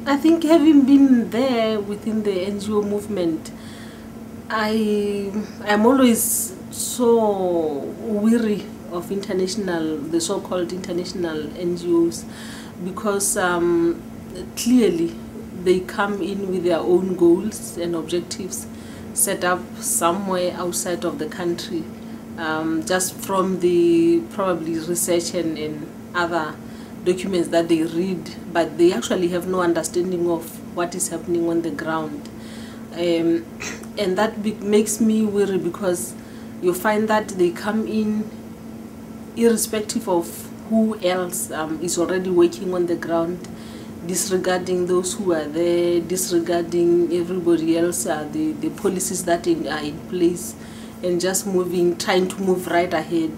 I think having been there within the NGO movement, I'm always so weary of the so-called international NGOs, because clearly they come in with their own goals and objectives set up somewhere outside of the country, just from the probably research and other documents that they read, but they actually have no understanding of what is happening on the ground. And that makes me worry, because you find that they come in irrespective of who else is already working on the ground, disregarding those who are there, disregarding everybody else, the policies that are in place, and just trying to move right ahead.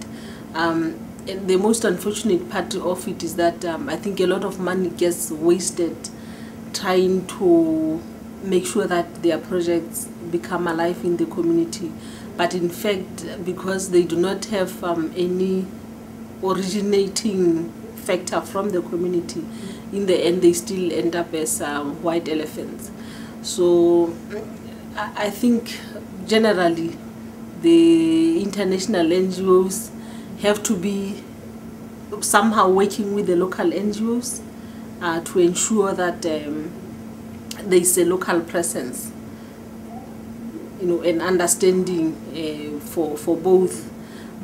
And the most unfortunate part of it is that I think a lot of money gets wasted trying to make sure that their projects become alive in the community. But in fact, because they do not have any originating factor from the community, in the end they still end up as white elephants. So I think generally the international NGOs have to be somehow working with the local NGOs to ensure that there is a local presence, and understanding for both.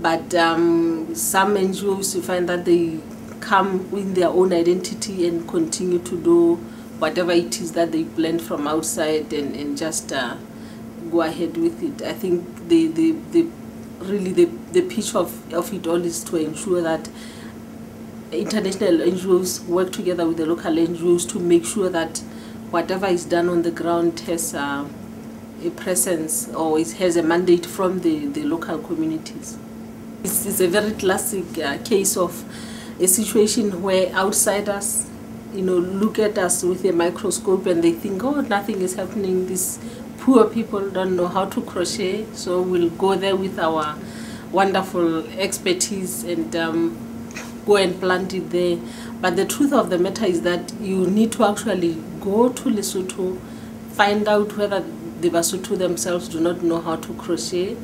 But some NGOs, you find that they come with their own identity and continue to do whatever it is that they blend from outside and just go ahead with it. I think really the pitch of it all is to ensure that international NGOs work together with the local NGOs to make sure that whatever is done on the ground has a presence, or it has a mandate from the local communities. It's a very classic case of a situation where outsiders, look at us with a microscope and they think, oh, nothing is happening. These poor people don't know how to crochet, so we'll go there with our wonderful expertise and go and plant it there. But the truth of the matter is that you need to actually go to Lesotho, find out whether the Basotho themselves do not know how to crochet,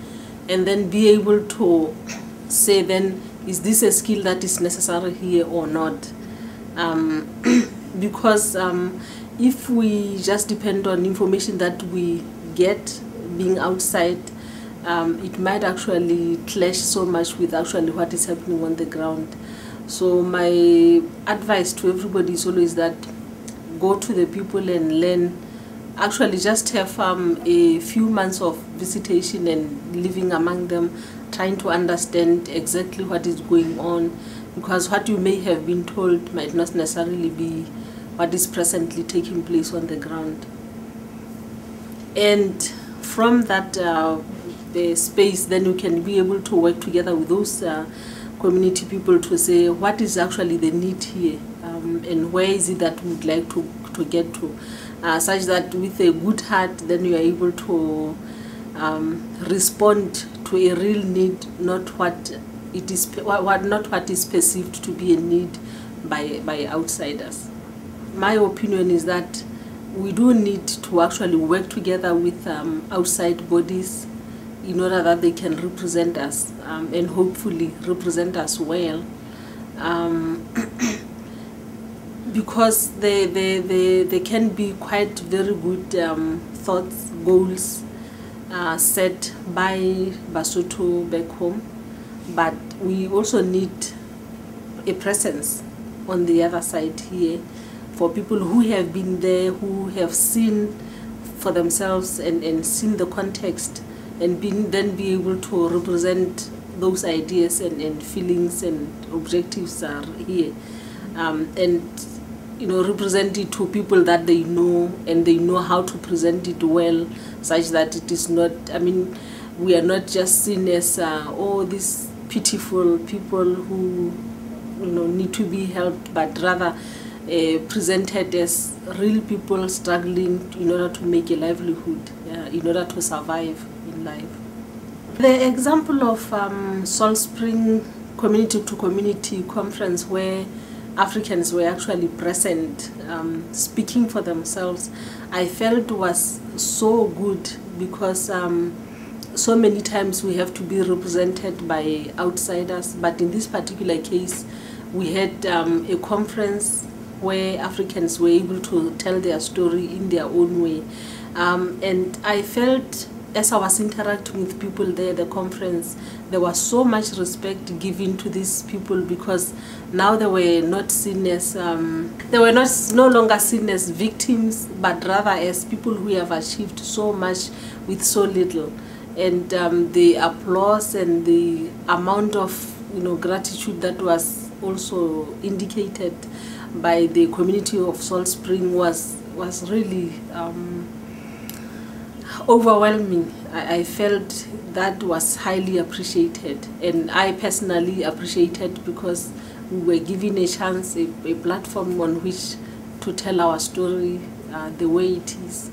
and then be able to say then, is this a skill that is necessary here or not? Because if we just depend on information that we get being outside, it might actually clash so much with actually what is happening on the ground. So my advice to everybody is always that go to the people and learn. Actually just have a few months of visitation and living among them, trying to understand exactly what is going on, because what you may have been told might not necessarily be what is presently taking place on the ground. And from that the space, then you can be able to work together with those community people to say what is actually the need here, and where is it that we would like to get to, such that with a good heart then you are able to respond to a real need, not what is perceived to be a need by outsiders. My opinion is that we do need to actually work together with outside bodies in order that they can represent us, and hopefully represent us well, because they can be quite very good thoughts, goals set by Basotho back home, but we also need a presence on the other side here for people who have been there, who have seen for themselves and seen the context, and then be able to represent those ideas and feelings and objectives are here, and represent it to people that they know, and they know how to present it well, such that it is not, we are not just seen as these pitiful people who need to be helped, but rather presented as real people struggling in order to make a livelihood, in order to survive in life. The example of Salt Spring Community to Community Conference, where Africans were actually present, speaking for themselves, I felt was so good, because so many times we have to be represented by outsiders, but in this particular case we had a conference where Africans were able to tell their story in their own way, and I felt, as I was interacting with people there at the conference, there was so much respect given to these people, because now they were not seen as no longer seen as victims, but rather as people who have achieved so much with so little. And the applause and the amount of gratitude that was also indicated by the community of Salt Spring was really overwhelming. I felt that was highly appreciated, and I personally appreciated, because we were given a chance, a platform on which to tell our story the way it is.